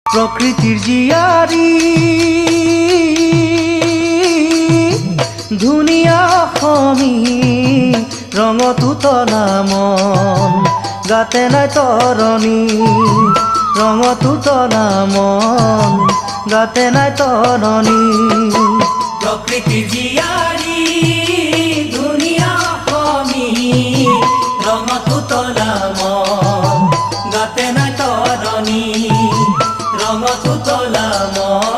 প্রকৃতির জিয়ারি ধুনীয়া অসমী ৰঙতো তলা মন গাতে নাই তৰণী ৰঙতো তলা মন গাতে নাই তৰণী প্রকৃতির জিয়ারি দুনিয়া অসমী রঙতো তলা মন গাতে নাই তৰণী রঙতো তলা মন